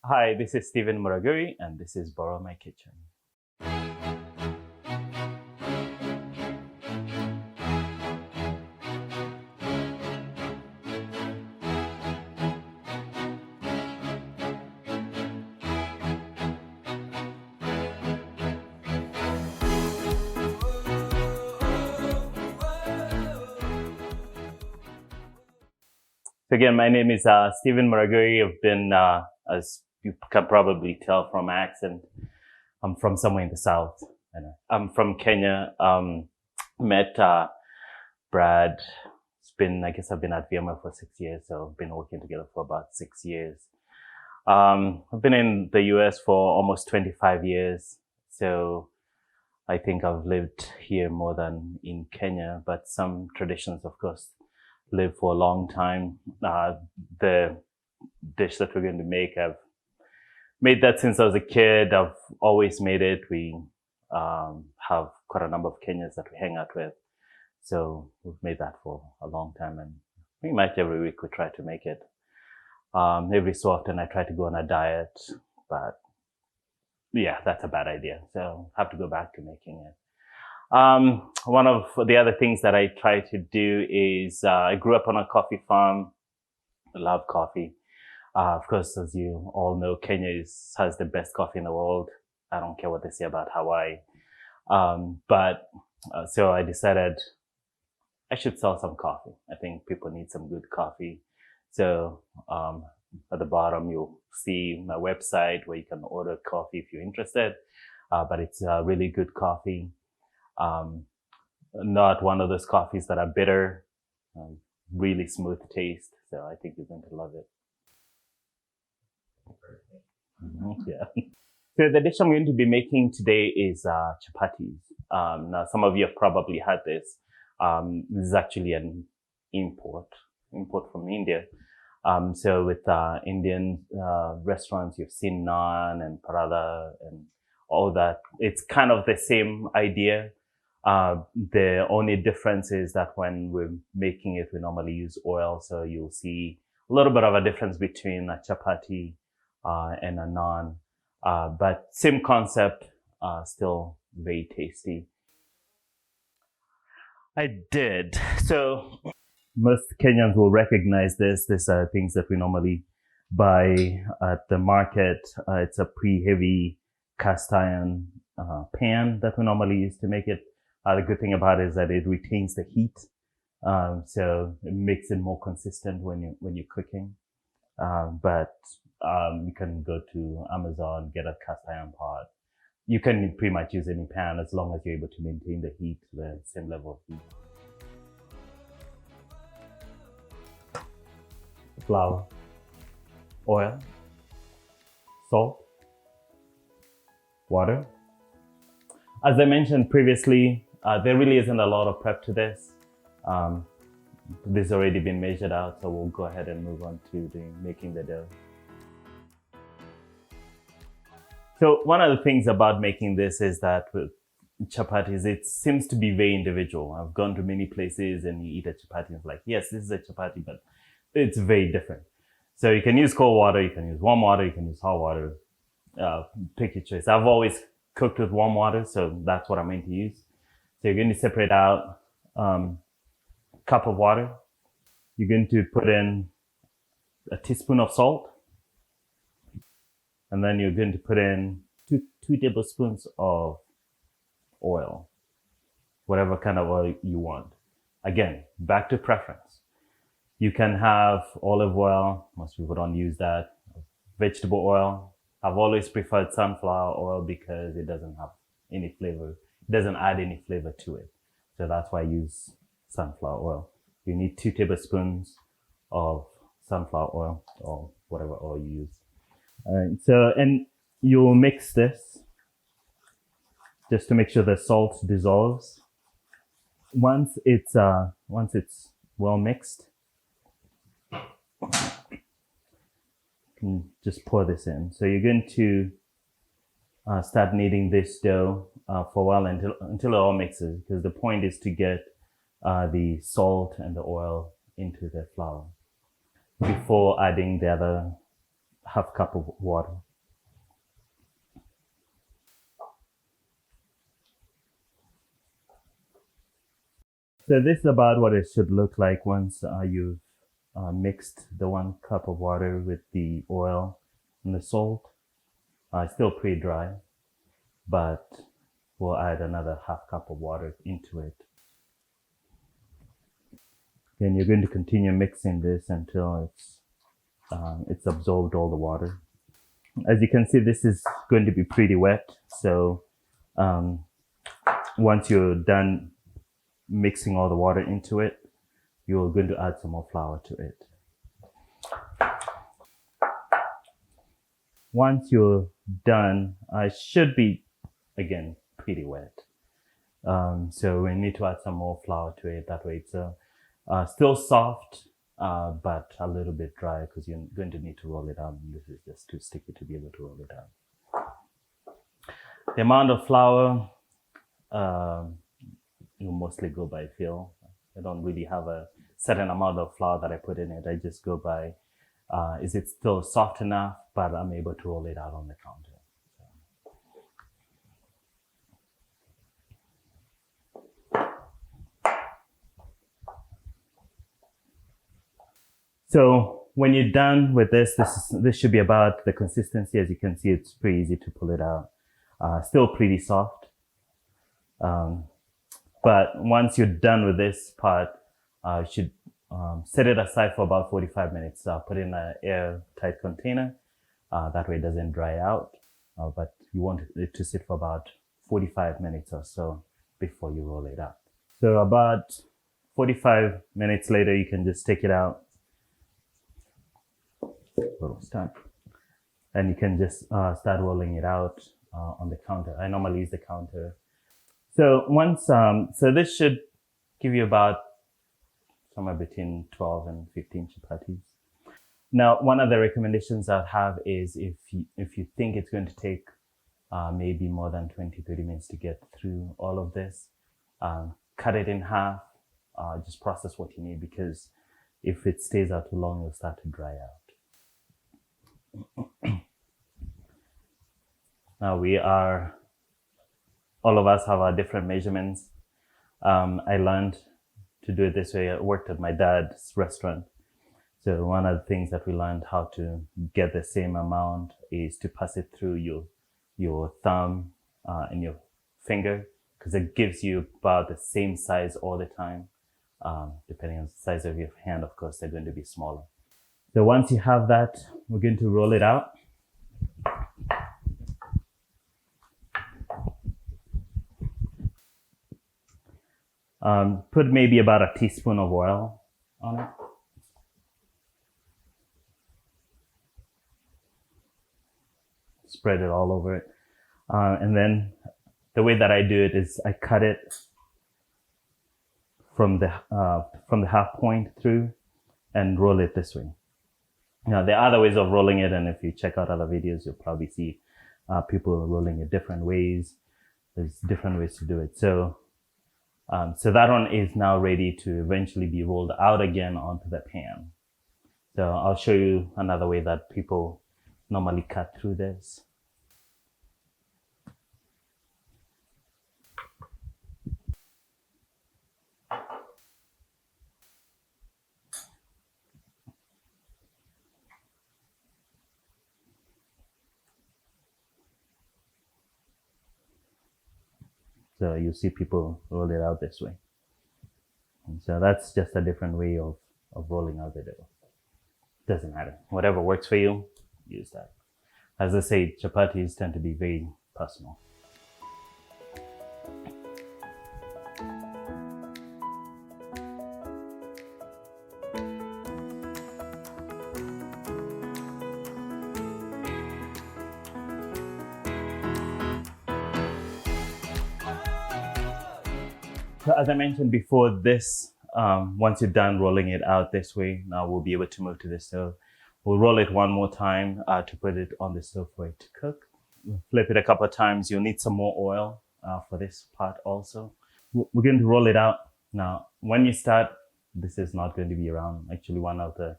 Hi, this is Stephen Muraguri, and this is Borrow My Kitchen. So again, my name is Stephen Muraguri. I've been, as you can probably tell from my accent, I'm from somewhere in the south. And I'm from Kenya. Met Brad. I guess I've been at VMware for 6 years, so I've been working together for about 6 years. I've been in the US for almost 25 years, so I think I've lived here more than in Kenya, but some traditions, of course, live for a long time. The dish that we're going to make, I've made that since I was a kid. I've always made it. We have quite a number of Kenyans that we hang out with. So we've made that for a long time, and pretty much every week we try to make it. Every so often I try to go on a diet, but yeah, that's a bad idea. So I have to go back to making it. One of the other things that I try to do is I grew up on a coffee farm. I love coffee. Of course, as you all know, Kenya has the best coffee in the world. I don't care what they say about Hawaii. So I decided I should sell some coffee. I think people need some good coffee. So at the bottom, you'll see my website where you can order coffee if you're interested. But it's really good coffee. Not one of those coffees that are bitter, really smooth taste. So I think you're going to love it. Yeah. So the dish I'm going to be making today is chapatis. Now, some of you have probably had this. This is actually an import from India. So with Indian restaurants, you've seen naan and paratha and all that. It's kind of the same idea. The only difference is that when we're making it, we normally use oil. So you'll see a little bit of a difference between a chapati and a naan. But same concept, still very tasty. I did. So most Kenyans will recognize this. These are things that we normally buy at the market. It's a pre-heavy cast iron pan that we normally use to make it. The good thing about it is that it retains the heat, so it makes it more consistent when you're cooking. But you can go to Amazon, get a cast iron pot. You can pretty much use any pan as long as you're able to maintain the heat, the same level of heat. Flour, oil, salt, water. As I mentioned previously, there really isn't a lot of prep to this. This has already been measured out, so we'll go ahead and move on to making the dough. So one of the things about making this is that with chapatis, it seems to be very individual. I've gone to many places and you eat a chapati and it's like, yes, this is a chapati, but it's very different. So you can use cold water, you can use warm water, you can use hot water. Pick your choice. I've always cooked with warm water, so that's what I'm going to use. So you're going to separate out a cup of water. You're going to put in a teaspoon of salt. And then you're going to put in two tablespoons of oil, whatever kind of oil you want. Again, back to preference. You can have olive oil. Most people don't use that. Vegetable oil. I've always preferred sunflower oil because it doesn't have any flavor. It doesn't add any flavor to it. So that's why I use sunflower oil. You need 2 tablespoons of sunflower oil or whatever oil you use. And you'll mix this just to make sure the salt dissolves. Once it's well mixed, you can just pour this in. So you're going to start kneading this dough for a while until it all mixes, because the point is to get the salt and the oil into the flour before adding the other half cup of water. So this is about what it should look like once you've mixed the 1 cup of water with the oil and the salt. Still pretty dry, but we'll add another half cup of water into it. Then you're going to continue mixing this until it's absorbed all the water. As you can see, this is going to be pretty wet. So once you're done mixing all the water into it, you're going to add some more flour to it. Once you're done, it should be, again, pretty wet. So we need to add some more flour to it. That way it's still soft, but a little bit dry because you're going to need to roll it out. And this is just too sticky to be able to roll it out. The amount of flour, you mostly go by feel. I don't really have a certain amount of flour that I put in it. I just go by, is it still soft enough, but I'm able to roll it out on the counter. So when you're done with this should be about the consistency. As you can see, it's pretty easy to pull it out. Still pretty soft. But once you're done with this part, you should set it aside for about 45 minutes. Put it in an airtight container. That way it doesn't dry out. But you want it to sit for about 45 minutes or so before you roll it out. So about 45 minutes later, you can just take it out. And you can just start rolling it out on the counter. I normally use the counter. So so this should give you about somewhere between 12 and 15 chapatis. Now, one of the recommendations I'd have is if you think it's going to take maybe more than 20-30 minutes to get through all of this, cut it in half, just process what you need, because if it stays out too long, it'll start to dry out. Now all of us have our different measurements. I learned to do it this way. I worked at my dad's restaurant. So one of the things that we learned how to get the same amount is to pass it through your thumb and your finger, because it gives you about the same size all the time. Depending on the size of your hand, of course, they're going to be smaller. So once you have that, we're going to roll it out. Put maybe about a teaspoon of oil on it. Spread it all over it. And then the way that I do it is I cut it from the half point through and roll it this way. Now, there are other ways of rolling it, and if you check out other videos, you'll probably see people rolling it different ways. There's different ways to do it. So that one is now ready to eventually be rolled out again onto the pan. So I'll show you another way that people normally cut through this. So you see people roll it out this way. And so that's just a different way of rolling out the dough. Doesn't matter. Whatever works for you, use that. As I say, chapatis tend to be very personal. So as I mentioned before, this, once you're done rolling it out this way, now we'll be able to move to the stove. We'll roll it one more time to put it on the stove for it to cook. We'll flip it a couple of times. You'll need some more oil for this part also. We're going to roll it out. Now, when you start, this is not going to be around. Actually, one of the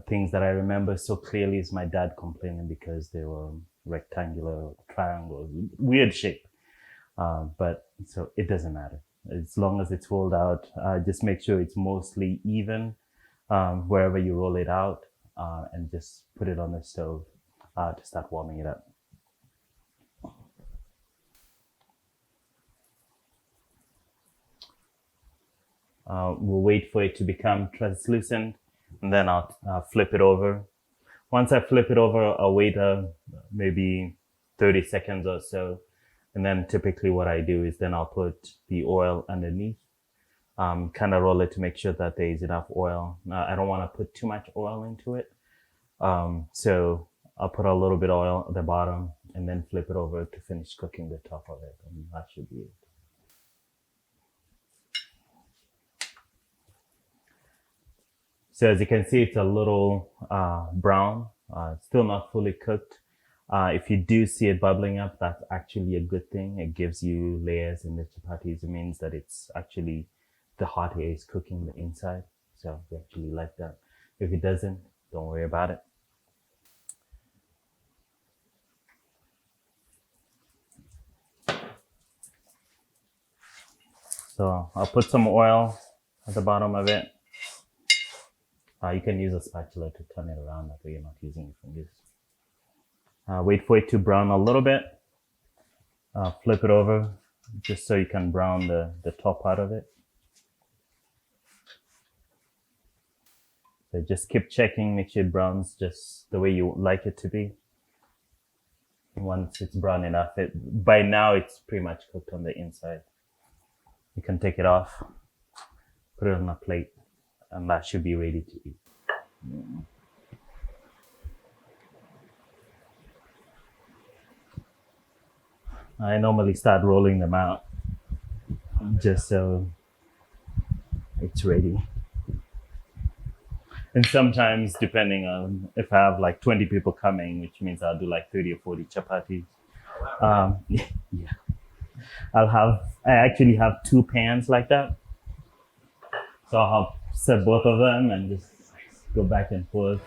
things that I remember so clearly is my dad complaining because they were rectangular, triangles, weird shape. But so it doesn't matter. As long as it's rolled out, just make sure it's mostly even wherever you roll it out, and just put it on the stove to start warming it up. We'll wait for it to become translucent, and then I'll flip it over. Once I flip it over, I'll wait maybe 30 seconds or so. And then typically what I do is then I'll put the oil underneath, kind of roll it to make sure that there is enough oil. I don't want to put too much oil into it. So I'll put a little bit of oil at the bottom and then flip it over to finish cooking the top of it. And that should be it. So as you can see, it's a little brown, still not fully cooked. If you do see it bubbling up, that's actually a good thing. It gives you layers in the chapatis. It means that it's actually the hot air is cooking the inside. So we actually like that. If it doesn't, don't worry about it. So I'll put some oil at the bottom of it. You can use a spatula to turn it around, that way you're not using your fingers. Wait for it to brown a little bit. Flip it over just so you can brown the top part of it. So just keep checking, make sure it browns just the way you like it to be. Once it's brown enough, by now it's pretty much cooked on the inside. You can take it off, put it on a plate, and that should be ready to eat. I normally start rolling them out just so it's ready. And sometimes, depending on if I have like 20 people coming, which means I'll do like 30 or 40 chapatis. Yeah. I actually have 2 pans like that. So I'll set both of them and just go back and forth.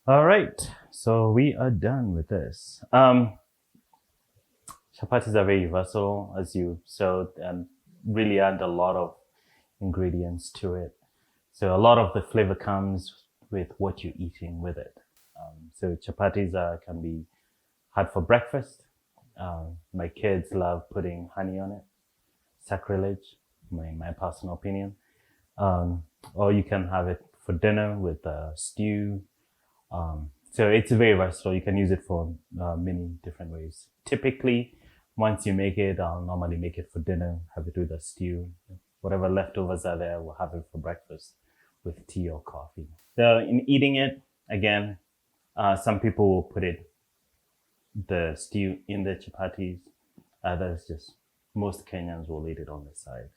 All right, so we are done with this. Chapatis are very versatile, as you saw, and really add a lot of ingredients to it. So a lot of the flavor comes with what you're eating with it. So chapatis can be had for breakfast. My kids love putting honey on it. Sacrilege, my personal opinion. Or you can have it for dinner with stew. So it's very versatile. You can use it for many different ways. Typically, once you make it, I'll normally make it for dinner, have it with a stew. Whatever leftovers are there, we'll have it for breakfast with tea or coffee. So in eating it, again, some people will put the stew in the chapatis. Others just, most Kenyans will eat it on the side.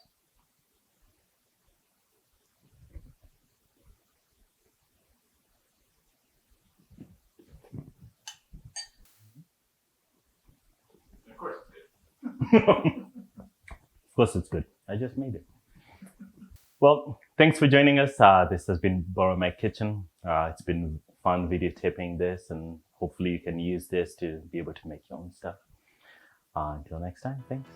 Of course it's good. I just made it. Well, thanks for joining us. This has been Borrow My Kitchen. It's been fun videotaping this, and hopefully you can use this to be able to make your own stuff. Until next time, thanks.